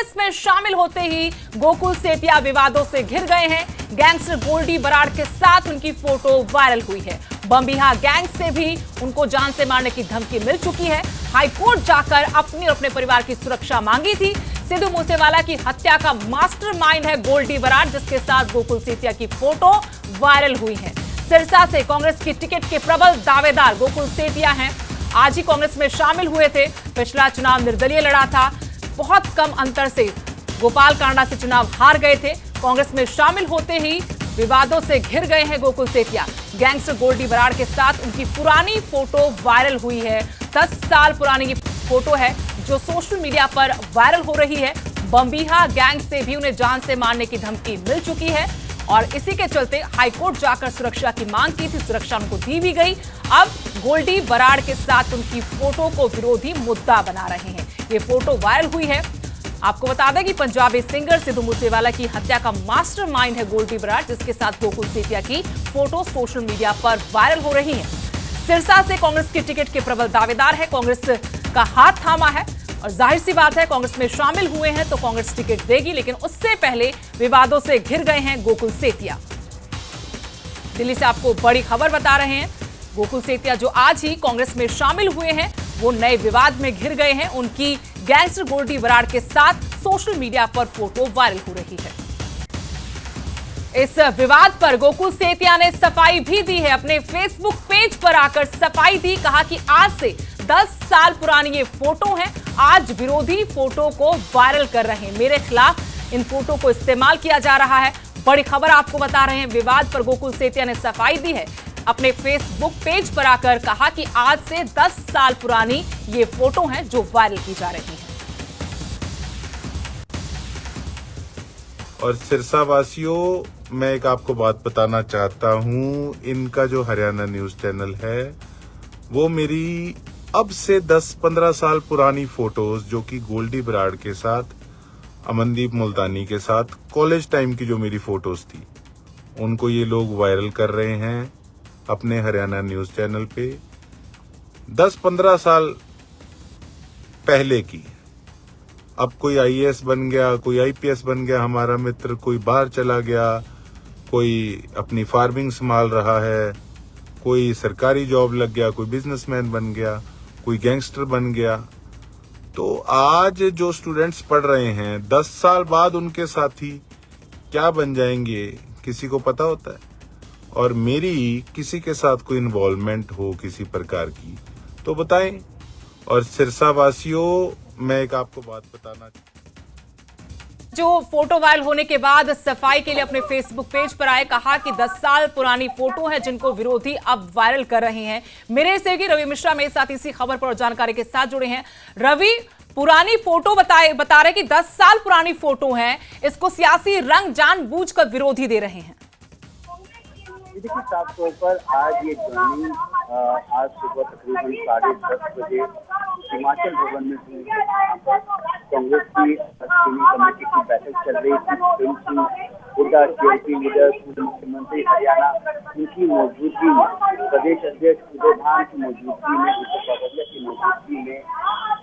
कांग्रेस में शामिल होते ही गोकुल सेतिया विवादों से घिर गए हैं। गैंगस्टर गोल्डी बराड़ के साथ उनकी फोटो वायरल हुई है। बमबिहा गैंग से भी उनको जान से मारने की धमकी मिल चुकी है। हाईकोर्ट जाकर अपनी और अपने परिवार की सुरक्षा मांगी थी। सिद्धू मूसेवाला की हत्या का मास्टरमाइंड है गोल्डी बराड़, जिसके साथ गोकुल सेतिया की फोटो वायरल हुई है। सिरसा से कांग्रेस की टिकट के प्रबल दावेदार गोकुल सेतिया हैं। आज ही कांग्रेस में शामिल हुए थे। पिछला चुनाव निर्दलीय लड़ा था। बहुत कम अंतर से गोपाल कांडा से चुनाव हार गए थे। कांग्रेस में शामिल होते ही विवादों से घिर गए हैं गोकुल सेतिया। गैंगस्टर गोल्डी बराड़ के साथ उनकी पुरानी फोटो वायरल हुई है। 10 साल पुरानी ये फोटो है जो सोशल मीडिया पर वायरल हो रही है। बमबिहा गैंग से भी उन्हें जान से मारने की धमकी मिल चुकी है और इसी के चलते हाईकोर्ट जाकर सुरक्षा की मांग की थी। सुरक्षा उनको दी भी गई। अब गोल्डी बराड़ के साथ उनकी फोटो को विरोधी मुद्दा बना रहे हैं। ये फोटो वायरल हुई है। आपको बता दें कि पंजाबी सिंगर सिद्धू मूसेवाला की हत्या का मास्टरमाइंड है गोल्डी बराड़, जिसके साथ गोकुल सेतिया की फोटो सोशल मीडिया पर वायरल हो रही है। सिरसा से कांग्रेस की टिकट के प्रबल दावेदार है। कांग्रेस का हाथ थामा है और जाहिर सी बात है कांग्रेस में शामिल हुए हैं तो कांग्रेस टिकट देगी, लेकिन उससे पहले विवादों से घिर गए हैं गोकुल सेतिया। दिल्ली से आपको बड़ी खबर बता रहे हैं। गोकुल सेतिया जो आज ही कांग्रेस में शामिल हुए हैं वो नए विवाद में घिर गए हैं। उनकी गैंगस्टर गोल्डी बराड़ के साथ सोशल मीडिया पर फोटो वायरल हो रही है। इस विवाद पर गोकुल सेतिया ने सफाई भी दी है। अपने फेसबुक पेज पर आकर सफाई दी। कहा कि आज से 10 साल पुरानी ये फोटो है। आज विरोधी फोटो को वायरल कर रहे हैं। मेरे खिलाफ इन फोटो को इस्तेमाल किया जा रहा है। बड़ी खबर आपको बता रहे हैं। विवाद पर गोकुल सेतिया ने सफाई दी है। अपने फेसबुक पेज पर आकर कहा कि आज से 10 साल पुरानी ये फोटो है जो वायरल की जा रही है। और सिरसा वासियों, मैं एक आपको बात बताना चाहता हूं। इनका जो हरियाणा न्यूज चैनल है वो मेरी अब से 10-15 साल पुरानी फोटोज जो कि गोल्डी बराड़ के साथ, अमनदीप मुल्तानी के साथ कॉलेज टाइम की जो मेरी फोटोज थी, उनको ये लोग वायरल कर रहे हैं अपने हरियाणा न्यूज चैनल पे। 10-15 साल पहले की। अब कोई आईएएस बन गया, कोई आईपीएस बन गया हमारा मित्र, कोई बाहर चला गया, कोई अपनी फार्मिंग संभाल रहा है, कोई सरकारी जॉब लग गया, कोई बिजनेसमैन बन गया, कोई गैंगस्टर बन गया। तो आज जो स्टूडेंट्स पढ़ रहे हैं 10 साल बाद उनके साथी क्या बन जाएंगे किसी को पता होता है। और मेरी किसी के साथ कोई इन्वॉल्वमेंट हो किसी प्रकार की तो बताएं। और सिरसा वासियों, मैं एक आपको बात बताना, जो फोटो वायरल होने के बाद सफाई के लिए अपने फेसबुक पेज पर आए, कहा कि 10 साल पुरानी फोटो है जिनको विरोधी अब वायरल कर रहे हैं। मेरे सहयोगी रवि मिश्रा मेरे साथ इसी खबर पर और जानकारी के साथ जुड़े हैं। रवि, पुरानी फोटो बता रहे कि 10 साल पुरानी फोटो है, इसको सियासी रंग जानबूझकर विरोधी दे रहे हैं। देखिए, साफ तौर पर आज ये ज्वाइनिंग आज सुबह तकरीबन 10:30 बजे हिमाचल भवन में हुई। कांग्रेस की स्क्रीनिंग कमेटी की बैठक चल रही थी। हुड्डा जेएपी लीडर, पूर्व मुख्यमंत्री हरियाणा, उनकी मौजूदगी में, प्रदेश अध्यक्ष उदय भान की मौजूदगी में, उपसभापति की मौजूदगी में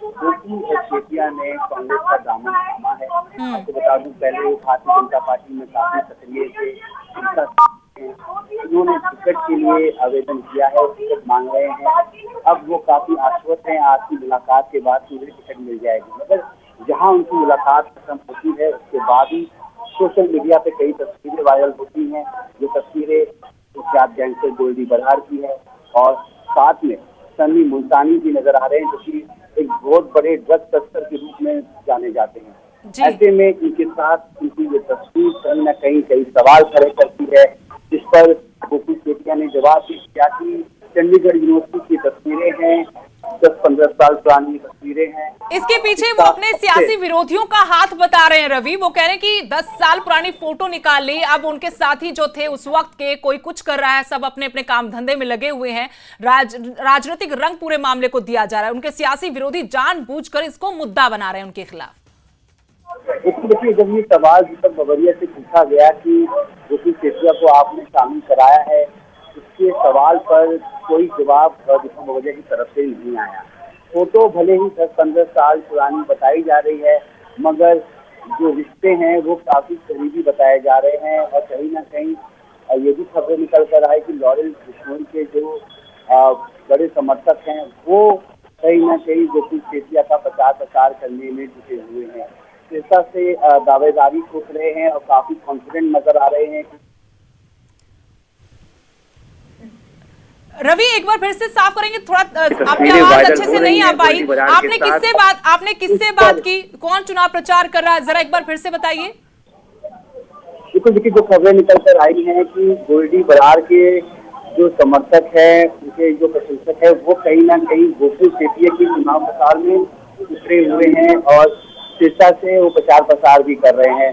गोकुल सेतिया ने कांग्रेस का दामन थामा है। आपको बता दूं, पहले वो भारतीय जनता पार्टी में काफी सक्रिय थे। उन्होंने टिकट के लिए आवेदन किया है, टिकट मांग रहे हैं। अब वो काफी आश्वस्त हैं, आज की मुलाकात के बाद मुझे टिकट मिल जाएगी। मगर जहां उनकी मुलाकात खत्म होती है उसके बाद ही सोशल मीडिया पे कई तस्वीरें वायरल होती हैं। जो तस्वीरें कुख्यात गैंगस्टर गोल्डी बराड़ की है और साथ में सन्नी मुल्तानी भी नजर आ रहे हैं, जो कि एक बहुत बड़े ड्रग तस्कर के रूप में जाने जाते हैं। ऐसे में इनके साथ उनकी ये तस्वीर कहीं न कहीं कई सवाल खड़े करती है, जिस पर गोकुल सेतिया ने जवाब भी दिया कि चंडीगढ़ यूनिवर्सिटी की तस्वीरें हैं, 10-15 साल पुरानी तस्वीरें हैं। इसके पीछे वो अपने सियासी विरोधियों का हाथ बता रहे हैं रवि। वो कह रहे हैं कि 10 साल पुरानी फोटो निकाल ली, अब उनके साथी जो थे उस वक्त के, कोई कुछ कर रहा है, सब अपने अपने काम धंधे में लगे हुए हैं। राजनीतिक रंग पूरे मामले को दिया जा रहा है। उनके सियासी विरोधी जानबूझकर इसको मुद्दा बना रहे हैं उनके खिलाफ। देखिए, जब ये सवाल दीपक बाबरिया से पूछा गया कि गोकुल सेतिया को आपने शामिल कराया है, उसके सवाल पर कोई जवाब दीपक बाबरिया की तरफ से नहीं आया। फोटो भले ही 10-15 साल पुरानी बताई जा रही है, मगर जो रिश्ते हैं वो काफी करीबी बताए जा रहे हैं। और कहीं ना कहीं ये भी खबरें निकल कर आए कि लॉरेंस बिश्नोई के जो बड़े समर्थक हैं वो कहीं ना कहीं गोकुल सेतिया का प्रचार प्रसार करने में जुटे हुए हैं। सिरसा से दावेदारी ठोक रहे हैं और काफी कॉन्फिडेंट नजर आ रहे हैं। रवि, एक बार फिर से साफ करेंगे थोड़ा, आपकी आवाज अच्छे से नहीं आ पाई। आपने किससे बात की? कौन चुनाव प्रचार कर रहा है, जरा एक बार फिर से बताइए। बिल्कुल, देखिए जो खबरें निकल कर आई हैं कि गोल्डी बराड़ के जो समर्थक है, उनके जो प्रशंसक है, वो कहीं ना कहीं गोकुल सेतिया के चुनाव प्रचार में उतरे हुए हैं और सिरसा से वो प्रचार प्रसार भी कर रहे हैं।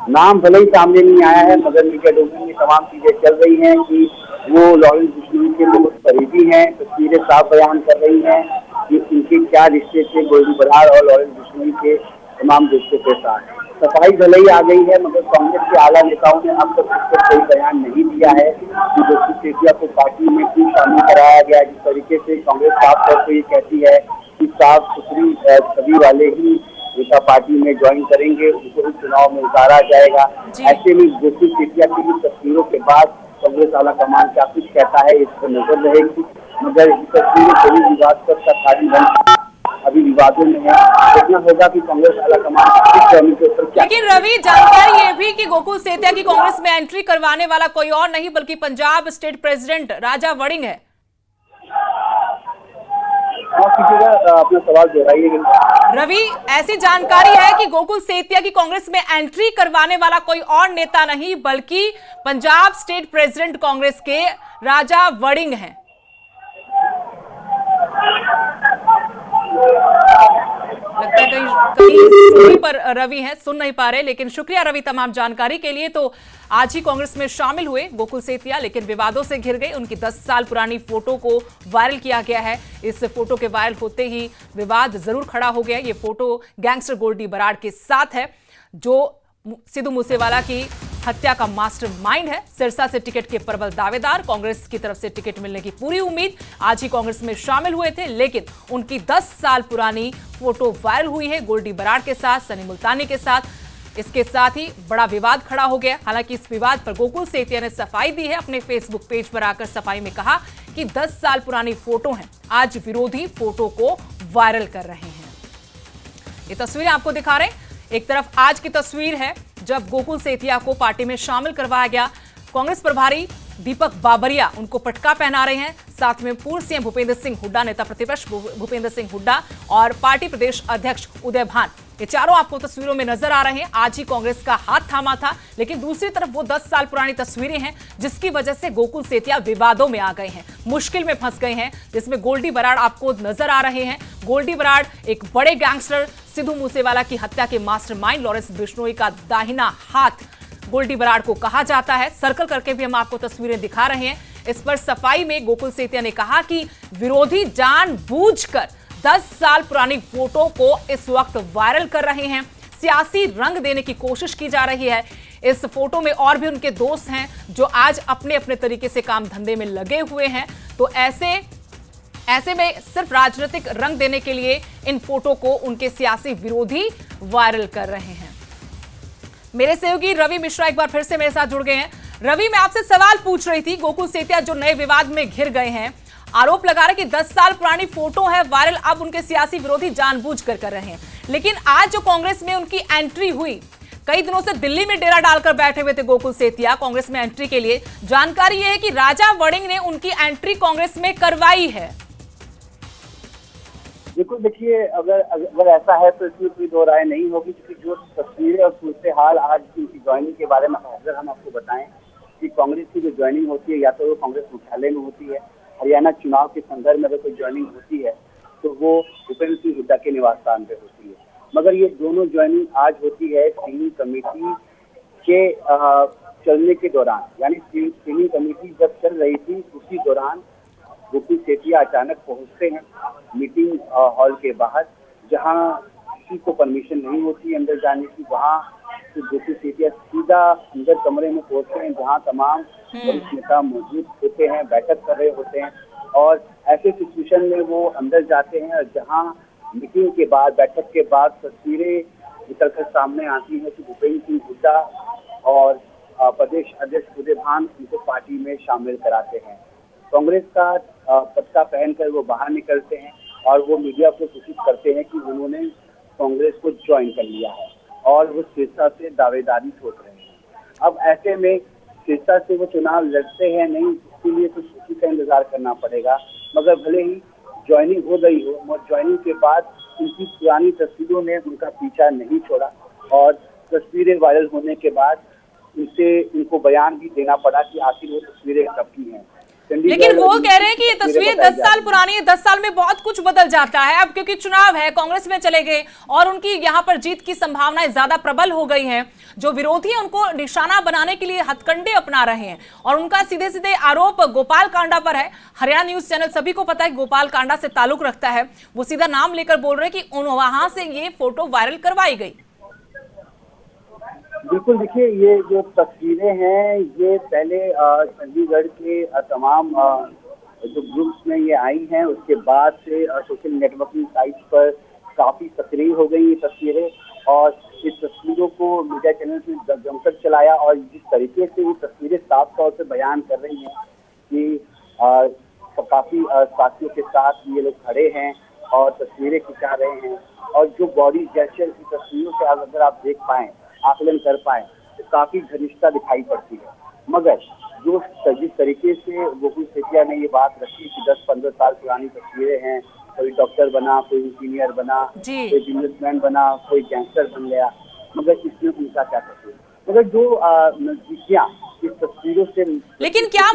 नाम भले ही सामने नहीं आया है, मगर मीडिया डोमेन में तमाम चीजें चल रही हैं कि वो लॉरेंस बिश्नोई के बहुत करीबी हैं। तस्वीरें साफ बयान कर रही हैं कि उनके क्या रिश्ते थे गोल्डी बराड़ और लॉरेंस बिश्नोई के तमाम दोस्तों के साथ। सफाई भले ही आ गई है, मगर कांग्रेस के आला नेताओं ने अब तक इस पर कोई बयान नहीं दिया है कि गोकुल सेतिया को पार्टी में क्यों शामिल कराया गया। जिस तरीके से कांग्रेस साफ तौर पर ये कहती है कि साफ सुथरी छवि वाले ही नेता पार्टी में ज्वाइन करेंगे, उनको इस चुनाव में उतारा जाएगा। ऐसे में गोकुल सेतिया की तस्वीरों के बाद कांग्रेस आला कमान क्या कुछ कहता है, इस पर नजर रहेगी। मगर ये तस्वीरें कोई विवादास्पद का खाली बन अभी विवादों में है। देखना होगा कि कांग्रेस आला कमान इस जमीन के ऊपर क्या। लेकिन रवि, जानकारी ये भी कि गोकुल सेतिया की कांग्रेस में एंट्री करवाने वाला कोई और नहीं बल्कि पंजाब स्टेट प्रेसिडेंट राजा वड़िंग है। अपना सवाल दोहराइए। रवि, ऐसी जानकारी है कि गोकुल सेतिया की कांग्रेस में एंट्री करवाने वाला कोई और नेता नहीं बल्कि पंजाब स्टेट प्रेसिडेंट कांग्रेस के राजा वड़िंग हैं। लगता है कहीं पर रवि हैं, सुन नहीं पा रहे, लेकिन शुक्रिया रवि तमाम जानकारी के लिए। तो आज ही कांग्रेस में शामिल हुए गोकुल सेतिया, लेकिन विवादों से घिर गए। उनकी 10 साल पुरानी फोटो को वायरल किया गया है। इस फोटो के वायरल होते ही विवाद जरूर खड़ा हो गया। ये फोटो गैंगस्टर गोल्डी बराड़ के साथ है, जो सिद्धू मूसेवाला की हत्या का मास्टरमाइंड है। सिरसा से टिकट के प्रबल दावेदार, कांग्रेस की तरफ से टिकट मिलने की पूरी उम्मीद, आज ही कांग्रेस में शामिल हुए थे, लेकिन उनकी 10 साल पुरानी फोटो वायरल हुई है गोल्डी बराड़ के साथ, सनी मुल्तानी के साथ। इसके साथ ही बड़ा विवाद खड़ा हो गया। हालांकि इस विवाद पर गोकुल सेतिया ने सफाई दी है, अपने फेसबुक पेज पर आकर सफाई में कहा कि 10 साल पुरानी फोटो है, आज विरोधी फोटो को वायरल कर रहे हैं। ये तस्वीरें आपको दिखा रहे हैं। एक तरफ आज की तस्वीर है जब गोकुल सेतिया को पार्टी में शामिल करवाया गया। कांग्रेस प्रभारी दीपक बाबरिया उनको पटका पहना रहे हैं, साथ में पूर्व सीएम भूपेंद्र सिंह हुड्डा, नेता प्रतिपक्ष भूपेंद्र सिंह हुड्डा और पार्टी प्रदेश अध्यक्ष उदय भान, ये चारों आपको तस्वीरों में नजर आ रहे हैं। आज ही कांग्रेस का हाथ थामा था, लेकिन दूसरी तरफ वो 10 साल पुरानी तस्वीरें हैं जिसकी वजह से गोकुल सेतिया विवादों में आ गए हैं, मुश्किल में फंस गए हैं, जिसमें गोल्डी बराड़ आपको नजर आ रहे हैं। गोल्डी बराड़ एक बड़े गैंगस्टर सिद्धू मूसेवाला की हत्या के मास्टरमाइंड लॉरेंस बिश्नोई का दाहिना हाथ गोल्डी बराड़ को कहा जाता है। सर्कल करके भी हम आपको तस्वीरें दिखा रहे हैं। इस पर सफाई में गोकुल सेतिया ने कहा कि विरोधी जानबूझकर 10 साल पुरानी फोटो को इस वक्त वायरल कर रहे हैं, सियासी रंग देने की कोशिश की जा रही है। इस फोटो में और भी उनके दोस्त हैं जो आज अपने अपने तरीके से काम धंधे में लगे हुए हैं, तो ऐसे में सिर्फ राजनीतिक रंग देने के लिए इन फोटो को उनके सियासी विरोधी वायरल कर रहे हैं। मेरे सहयोगी रवि मिश्रा एक बार फिर से मेरे साथ जुड़ गए हैं। रवि, मैं आपसे सवाल पूछ रही थी, गोकुल सेतिया जो नए विवाद में घिर गए हैं, आरोप लगा रहे कि 10 साल पुरानी फोटो है वायरल, अब उनके सियासी विरोधी जानबूझकर कर रहे हैं, लेकिन आज जो कांग्रेस में उनकी एंट्री हुई, कई दिनों से दिल्ली में डेरा डालकर बैठे हुए थे गोकुल सेतिया कांग्रेस में एंट्री के लिए। जानकारी यह है कि राजा वड़िंग ने उनकी एंट्री कांग्रेस में करवाई है। बिल्कुल, देखिए अगर ऐसा है तो इसमें कोई दो राय नहीं होगी, क्योंकि जो तस्वीरें और सूरत हाल आज की ज्वाइनिंग के बारे में अगर हम आपको बताएं कि कांग्रेस की जो ज्वाइनिंग होती है या तो वो कांग्रेस मुख्यालय में होती है, हरियाणा चुनाव के संदर्भ में अगर कोई ज्वाइनिंग होती है तो वो भूपेंद्र सिंह हुड्डा के निवास स्थान पे होती है। मगर ये दोनों ज्वाइनिंग आज होती है स्क्रीनिंग कमेटी के चलने के दौरान, यानी स्क्रीनिंग कमेटी जब चल रही थी उसी दौरान गोकुल सेतिया अचानक पहुंचते हैं मीटिंग हॉल के बाहर, जहां किसी को परमिशन नहीं होती अंदर जाने की। वहां तो गोकुल सेतिया सीधा अंदर कमरे में पहुंचते हैं जहां तमाम वरिष्ठ नेता मौजूद होते हैं, बैठक कर रहे होते हैं, और ऐसे सिचुएशन में वो अंदर जाते हैं और जहां मीटिंग के बाद, बैठक के बाद तस्वीरें निकलकर सामने आती है कि भूपेंद्र सिंह हुड्डा और प्रदेश अध्यक्ष उदय भान उनको पार्टी में शामिल कराते हैं। कांग्रेस का पटका पहनकर वो बाहर निकलते हैं और वो मीडिया को सूचित करते हैं कि उन्होंने कांग्रेस को ज्वाइन कर लिया है और वो सिरसा से दावेदारी सोच रहे हैं। अब ऐसे में सिरसा से वो चुनाव लड़ते हैं नहीं, इसके लिए तो सूची का इंतजार करना पड़ेगा। मगर भले ही ज्वाइनिंग हो गई हो, मगर ज्वाइनिंग के बाद उनकी पुरानी तस्वीरों ने उनका पीछा नहीं छोड़ा और तस्वीरें वायरल होने के बाद उनको बयान भी देना पड़ा कि आखिर वो तस्वीरें कब की हैं। लेकिन वो कह रहे हैं कि ये तस्वीर 10 साल पुरानी है, 10 साल में बहुत कुछ बदल जाता है। अब क्योंकि चुनाव है, कांग्रेस में चले गए और उनकी यहाँ पर जीत की संभावनाएं ज्यादा प्रबल हो गई हैं। जो विरोधी हैं उनको निशाना बनाने के लिए हथकंडे अपना रहे हैं और उनका सीधे सीधे आरोप गोपाल कांडा पर है। हरियाणा न्यूज चैनल सभी को पता है गोपाल कांडा से ताल्लुक रखता है। वो सीधा नाम लेकर बोल रहे हैं कि वहां से ये फोटो वायरल करवाई गई। बिल्कुल, देखिए ये जो तस्वीरें हैं ये पहले चंडीगढ़ के तमाम जो ग्रुप्स में ये आई हैं, उसके बाद से सोशल नेटवर्किंग साइट्स पर काफी सक्रिय हो गई ये तस्वीरें और इस तस्वीरों को मीडिया चैनल ने जमकर चलाया और जिस तरीके से ये तस्वीरें साफ तौर से बयान कर रही हैं कि काफी साथियों के साथ ये लोग खड़े हैं और तस्वीरें खिंचा रहे हैं और जो बॉडी जेस्चर की तस्वीरों से अगर आप देख पाएं, आकलन कर पाए तो काफी घनिष्ठता दिखाई पड़ती है। मगर जिस तरीके से गोकुल सेतिया ने ये बात रखी कि 10-15 साल पुरानी तस्वीरें हैं, कोई डॉक्टर बना, कोई इंजीनियर बना, कोई बिजनेसमैन बना, कोई गैंगस्टर बन गया, मगर इसमें उनका क्या कसूर? मगर जो नजदीकियां इस तस्वीरों से, लेकिन क्या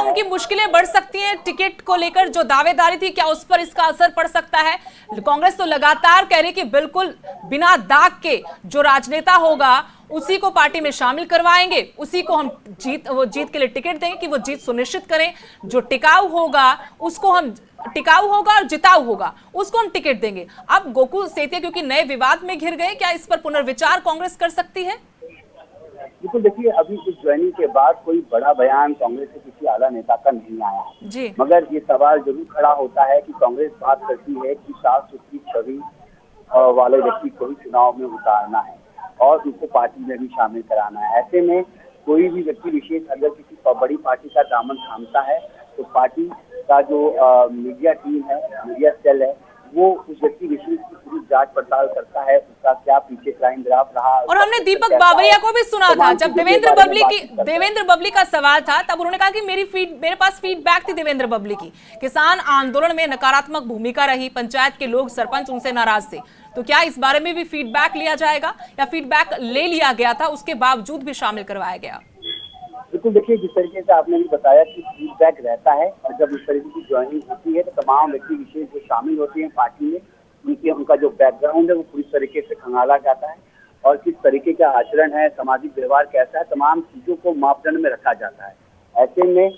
उनकी मुश्किलें बढ़ सकती हैं टिकट को लेकर? जो दावेदारी थी, क्या उस पर इसका असर पड़ सकता है? कांग्रेस तो लगातार कह रही कि बिल्कुल बिना दाग के जो राजनेता होगा उसी को पार्टी में शामिल करवाएंगे, उसी को हम जीत के लिए टिकट देंगे कि वो जीत सुनिश्चित करें। जो टिकाऊ होगा और जिताऊ होगा उसको हम टिकट देंगे। अब गोकुल सेतिया क्योंकि नए विवाद में घिर गए, क्या इस पर पुनर्विचार कांग्रेस कर सकती है? बिल्कुल, देखिए अभी इस ज्वाइनिंग के बाद कोई बड़ा बयान कांग्रेस के किसी आला नेता का नहीं आया है, मगर ये सवाल जरूर खड़ा होता है कि कांग्रेस बात करती है कि साफ सुथरी छवि वाले व्यक्ति को ही चुनाव में उतारना है और उनको पार्टी में भी शामिल कराना है। ऐसे में कोई भी व्यक्ति विशेष अगर किसी बड़ी पार्टी का दामन थामता है तो पार्टी का जो मीडिया टीम है, मीडिया सेल है, वो उस व्यक्ति विशेष की पूरी जांच पड़ताल करता है, उसका क्या पीछे क्राइम ग्राफ रहा। और हमने दीपक बावरिया को भी सुना था जब देवेंद्र बबली का सवाल था, तब उन्होंने कहा कि मेरे पास फीडबैक थी देवेंद्र बबली की। किसान आंदोलन में नकारात्मक भूमिका रही, पंचायत के लोग, सरपंच उनसे नाराज थे। तो क्या इस बारे में भी फीडबैक लिया जाएगा या फीडबैक ले लिया गया था उसके बावजूद भी शामिल करवाया गया? बिल्कुल, देखिए जिस तरीके से आपने भी बताया कि फीडबैक रहता है और जब इस तरीके की ज्वाइनिंग होती है तो तमाम व्यक्ति विशेष जो शामिल होते हैं पार्टी में, उनका जो बैकग्राउंड है वो पूरी तरीके से खंगाला जाता है और किस तरीके का आचरण है, सामाजिक व्यवहार कैसा है, तमाम चीजों को मापदंड में रखा जाता है। ऐसे में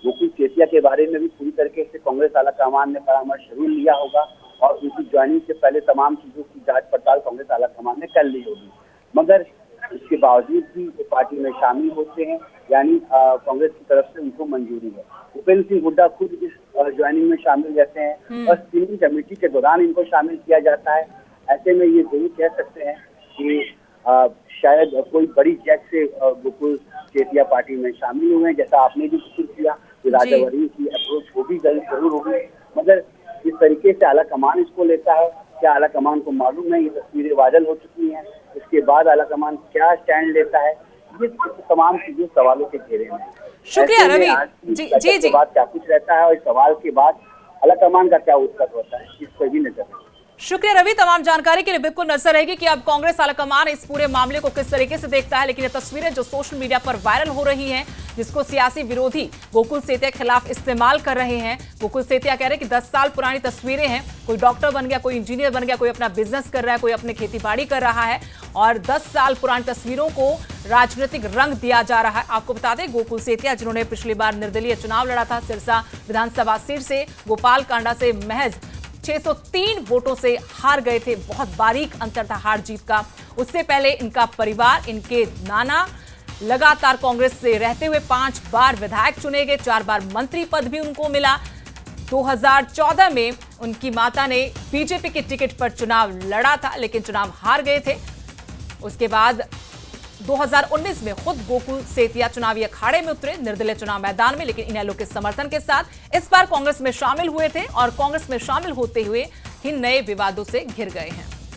गोकुल सेतिया के बारे में भी पूरी तरीके से कांग्रेस आलाकमान ने परामर्श जरूर लिया होगा और उनकी ज्वाइनिंग से पहले तमाम चीजों की जांच पड़ताल कांग्रेस आलाकमान ने कर ली होगी। मगर इसके बावजूद भी वो पार्टी में शामिल होते हैं, यानी कांग्रेस की तरफ से उनको मंजूरी है। भूपेंद्र सिंह हुड्डा खुद इस ज्वाइनिंग में शामिल रहते हैं और स्क्रीनिंग कमेटी के दौरान इनको शामिल किया जाता है। ऐसे में ये जरूर कह सकते हैं कि शायद कोई बड़ी जैक से गोकुल सेतिया पार्टी में शामिल हुए हैं, जैसा आपने भी जिक्र किया कि राजा वरीन की अप्रोच होगी, जरूर होगी। मगर इस तरीके से आला कमान इसको लेता है, क्या आला कमान को मालूम है ये तस्वीरें वायरल हो चुकी हैं, उसके बाद आला कमान क्या स्टैंड लेता है, ये तमाम चीजें सवालों के घेरे में। शुक्रिया रवि जी। बाद क्या कुछ रहता है और इस सवाल के बाद आला कमान का क्या उत्तर होता है, इस पर भी नजर है। शुक्रिया रवि, तमाम जानकारी के लिए बिल्कुल नजर रहेगी कि अब कांग्रेस आलाकमान इस पूरे मामले को किस तरीके से देखता है। लेकिन ये तस्वीरें जो सोशल मीडिया पर वायरल हो रही हैं, जिसको सियासी विरोधी गोकुल सेतिया के खिलाफ इस्तेमाल कर रहे हैं। गोकुल सेतिया कह रहे हैं कि 10 साल पुरानी तस्वीरें हैं, कोई डॉक्टर बन गया, कोई इंजीनियर बन गया, कोई अपना बिजनेस कर रहा है, कोई अपने खेती बाड़ी कर रहा है और 10 साल पुरानी तस्वीरों को राजनीतिक रंग दिया जा रहा है। आपको बता दें गोकुल सेतिया जिन्होंने पिछली बार निर्दलीय चुनाव लड़ा था सिरसा विधानसभा सीट से, गोपाल कांडा से महज 603 वोटों से हार गए थे। बहुत बारीक अंतर था हार जीत का। उससे पहले इनका परिवार, इनके नाना लगातार कांग्रेस से रहते हुए 5 बार विधायक चुने गए, 4 बार मंत्री पद भी उनको मिला। 2014 में उनकी माता ने बीजेपी के टिकट पर चुनाव लड़ा था, लेकिन चुनाव हार गए थे। उसके बाद 2019 में खुद गोकुल सेतिया चुनावी अखाड़े में उतरे निर्दलीय चुनाव मैदान में, लेकिन इनेलो के समर्थन के साथ इस बार कांग्रेस में शामिल हुए थे और कांग्रेस में शामिल होते हुए ही नए विवादों से घिर गए हैं।